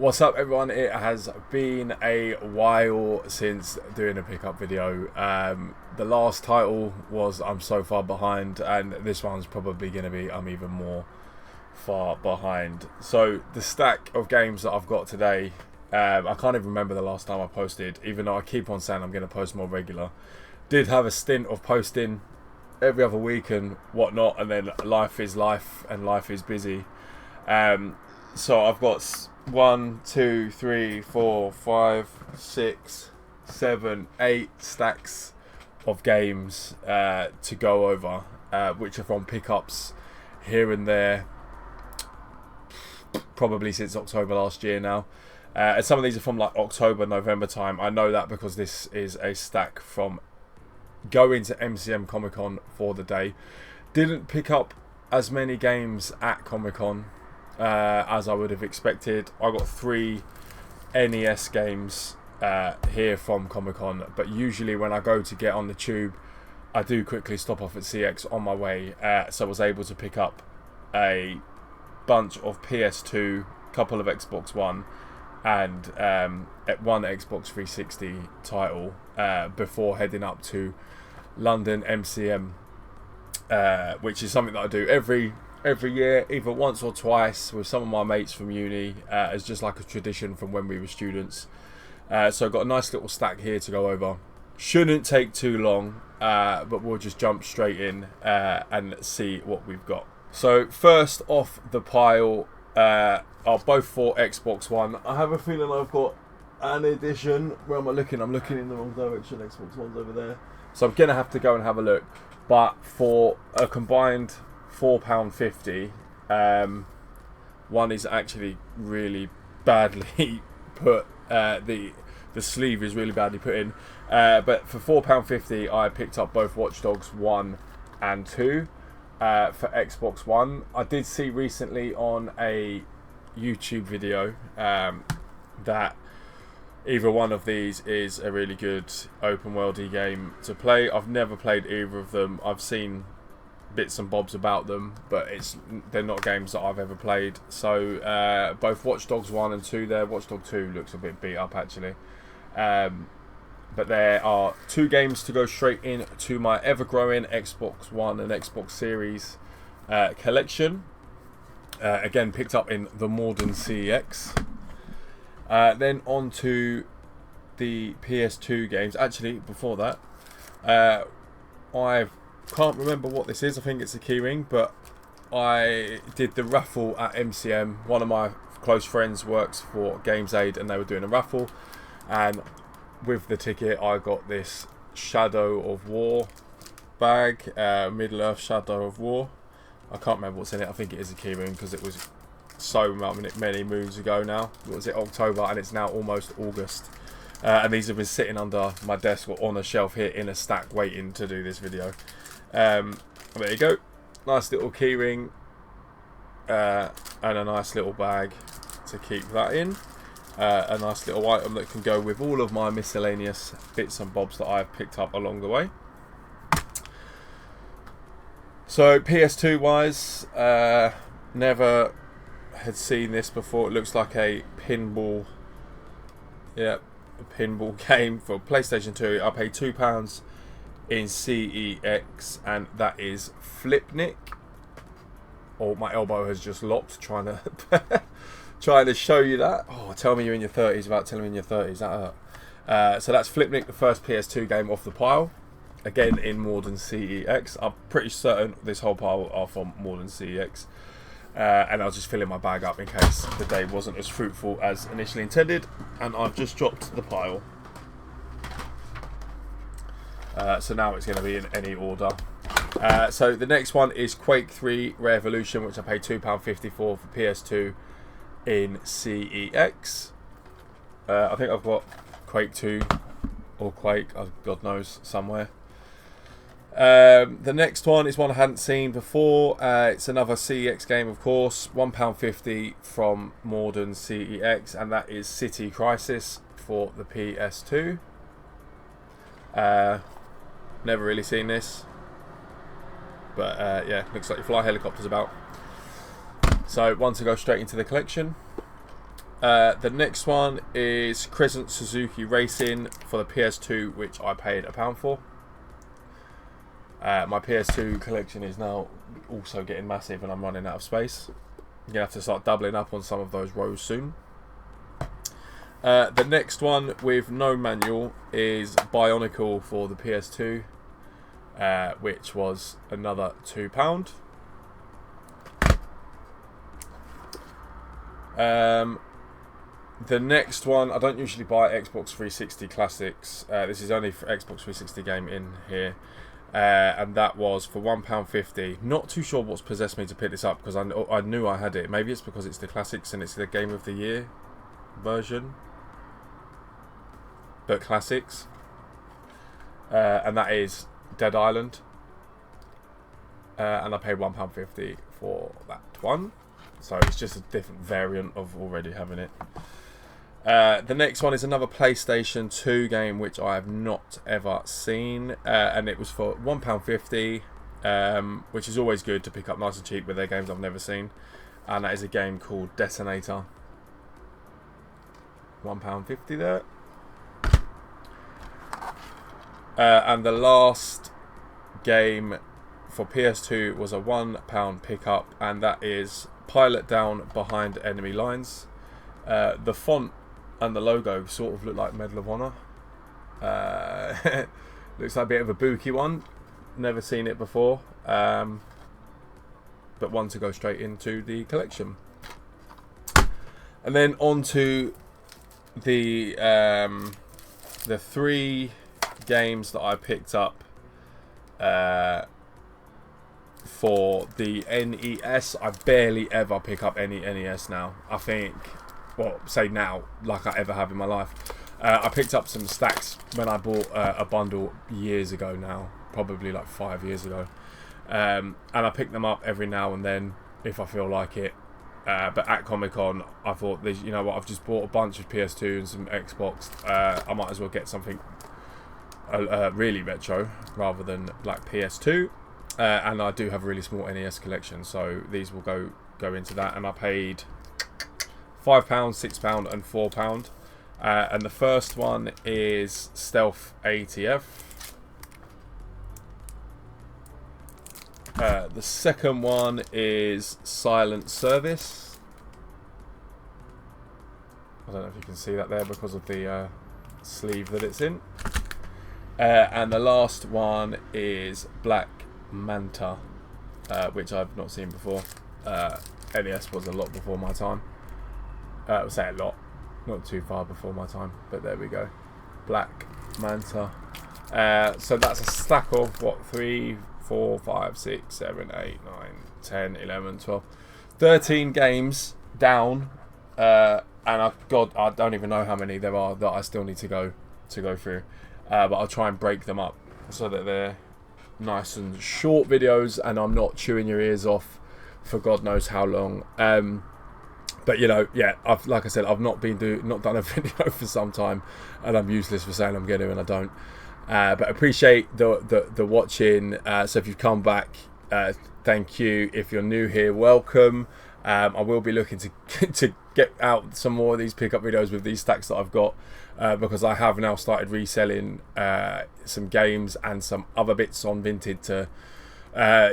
What's up, everyone? It has been a while since doing a pickup video. The last title was I'm so far behind, and this one's probably going to be I'm even more far behind. So the stack of games that I've got today, I can't even remember the last time I posted, even though I keep on saying I'm going to post more regular. Did have a stint of posting every other week and whatnot, and then life is life and life is busy. So I've got 1, 2, 3, 4, 5, 6, 7, 8 stacks of games to go over, which are from pickups here and there, probably since October last year now. And some of these are from like October, November time. I know that because this is a stack from going to MCM Comic Con for the day. Didn't pick up as many games at Comic Con as I would have expected. I got 3 NES games here from Comic Con, but usually when I go to get on the tube, I do quickly stop off at CX on my way, so I was able to pick up a bunch of PS2, couple of Xbox One, and one Xbox 360 title before heading up to London MCM, which is something that I do every year, either once or twice with some of my mates from uni, as just like a tradition from when we were students. So I've got a nice little stack here to go over. Shouldn't take too long, but we'll just jump straight in and see what we've got. So first off the pile are both for Xbox One. I have a feeling I've got an edition. Where am I looking? I'm looking in the wrong direction. Xbox One's over there. So I'm going to have to go and have a look. But for a combined £4.50, one is actually really badly put. The sleeve is really badly put in. But for £4.50, I picked up both Watch Dogs 1 and 2 for Xbox One. I did see recently on a YouTube video that either one of these is a really good open worldy game to play. I've never played either of them. I've seen bits and bobs about them, but they're not games that I've ever played. So both Watch Dogs 1 and 2 there. Watch Dogs 2 looks a bit beat up actually. But there are 2 games to go straight into my ever-growing Xbox One and Xbox Series collection. Again, picked up in the Morden CEX. Then on to the PS2 games. Actually, before that, I can't remember what this is. I think it's a keyring, but I did the raffle at MCM. One of my close friends works for Games Aid, and they were doing a raffle, and with the ticket I got this Shadow of War bag, Middle-earth Shadow of War. I can't remember what's in it. I think it is a keyring because it was so many moons ago now. What was it, October, and it's now almost August. And these have been sitting under my desk or on a shelf here in a stack waiting to do this video. There you go. Nice little keyring and a nice little bag to keep that in. A nice little item that can go with all of my miscellaneous bits and bobs that I've picked up along the way. So PS2 wise, never had seen this before. It looks like a pinball, a pinball game for PlayStation 2. I paid £2 in CEX, and that is Flipnik. Oh, my elbow has just lopped trying to show you that. Oh, tell me you're in your 30s without telling me in your 30s. That hurt. So that's Flipnik, the first PS2 game off the pile. Again in Morden CEX. I'm pretty certain this whole pile are from Morden CEX. And I was just filling my bag up in case the day wasn't as fruitful as initially intended. And I've just dropped the pile. So now it's going to be in any order. So the next one is Quake 3 Revolution, which I paid £2.50 for PS2 in CEX. I think I've got Quake 2 or Quake, God knows, somewhere. The next one is one I hadn't seen before. It's another CEX game, of course. £1.50 from Morden CEX, and that is City Crisis for the PS2. Never really seen this, but yeah, looks like you fly helicopters about. So one to go straight into the collection. The next one is Crescent Suzuki Racing for the PS2, which I paid £1 for. My PS2 collection is now also getting massive and I'm running out of space. I'm going to have to start doubling up on some of those rows soon. The next one with no manual is Bionicle for the PS2, which was another £2. The next one, I don't usually buy Xbox 360 classics. This is only for Xbox 360 game in here. And that was for £1.50. Not too sure what's possessed me to pick this up because I knew I had it. Maybe it's because it's the classics and it's the Game of the Year version. But classics. And that is Dead Island. And I paid £1.50 for that one. So it's just a different variant of already having it. The next one is another PlayStation 2 game which I have not ever seen, and it was for £1.50, which is always good to pick up nice and cheap with their games I've never seen, and that is a game called Detonator. £1.50 there. And the last game for PS2 was a £1 pickup, and that is Pilot Down Behind Enemy Lines. The font and the logo sort of look like Medal of Honor. Looks like a bit of a booky one. Never seen it before. But one to go straight into the collection. And then on to the 3 games that I picked up for the NES. I barely ever pick up any NES now. I think, well, say now, like I ever have in my life. I picked up some stacks when I bought a bundle years ago now, probably like 5 years ago. And I pick them up every now and then if I feel like it. But at Comic Con, I thought, you know what, I've just bought a bunch of PS2 and some Xbox. I might as well get something really retro rather than like PS2. And I do have a really small NES collection, so these will go into that. And I paid £5, £6 and £4. And the first one is Stealth ATF. The second one is Silent Service. I don't know if you can see that there because of the sleeve that it's in. And the last one is Black Manta, which I've not seen before. NES was a lot before my time. I would say a lot, not too far before my time, but there we go. Black Manta. So that's a stack of what, 3, 4, 5, 6, 7, 8, 9, 10, 11, 12, 13 games down. And I don't even know how many there are that I still need to go through. But I'll try and break them up so that they're nice and short videos and I'm not chewing your ears off for God knows how long. But you know, yeah, like I said, I've not done a video for some time, and I'm useless for saying I'm going to, and I don't. But appreciate the watching. So if you've come back, thank you. If you're new here, welcome. I will be looking to get out some more of these pickup videos with these stacks that I've got, because I have now started reselling some games and some other bits on Vinted to,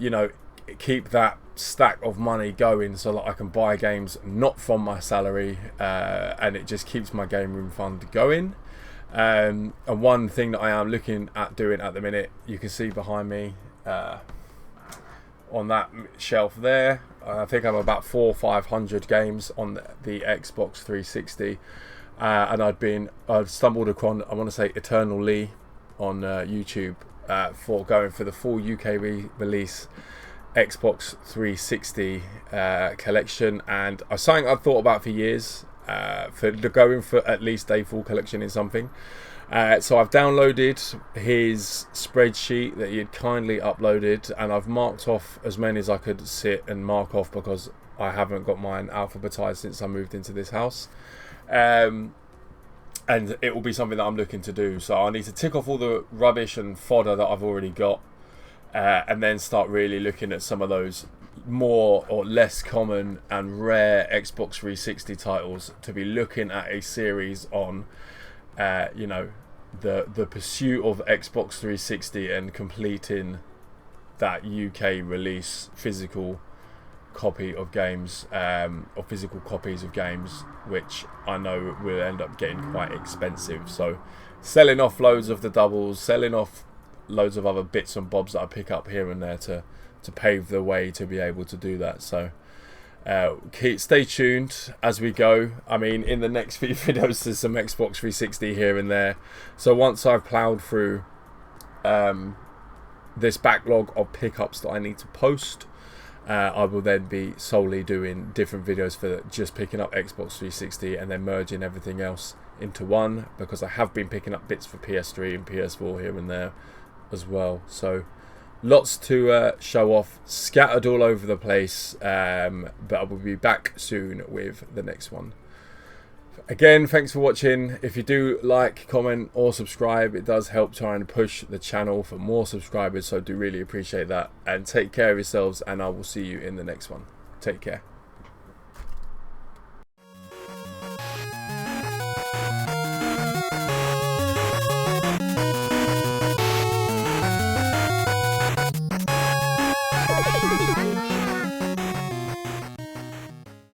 you know, keep that stack of money going so that I can buy games not from my salary, and it just keeps my game room fund going. And one thing that I am looking at doing at the minute, you can see behind me on that shelf there, I think I'm about 400 or 500 games on the Xbox 360, and I'd stumbled upon, I want to say, Eternal Lee on YouTube for going for the full UK release Xbox 360 collection, and something I've thought about for years, for going for at least a full collection in something. So I've downloaded his spreadsheet that he had kindly uploaded, and I've marked off as many as I could sit and mark off because I haven't got mine alphabetized since I moved into this house. And it will be something that I'm looking to do. So I need to tick off all the rubbish and fodder that I've already got, and then start really looking at some of those more or less common and rare Xbox 360 titles to be looking at a series on, you know, the pursuit of Xbox 360 and completing that UK release physical copy of games, or physical copies of games, which I know will end up getting quite expensive. So selling off loads of the doubles, selling off loads of other bits and bobs that I pick up here and there to pave the way to be able to do that. So stay tuned as we go. I mean, in the next few videos there's some Xbox 360 here and there. So once I've ploughed through this backlog of pickups that I need to post, I will then be solely doing different videos for just picking up Xbox 360 and then merging everything else into one, because I have been picking up bits for PS3 and PS4 here and there as well. So lots to show off, scattered all over the place, but I will be back soon with the next one. Again, thanks for watching. If you do like, comment or subscribe, it does help try and push the channel for more subscribers, so I do really appreciate that. And take care of yourselves, and I will see you in the next one. Take care.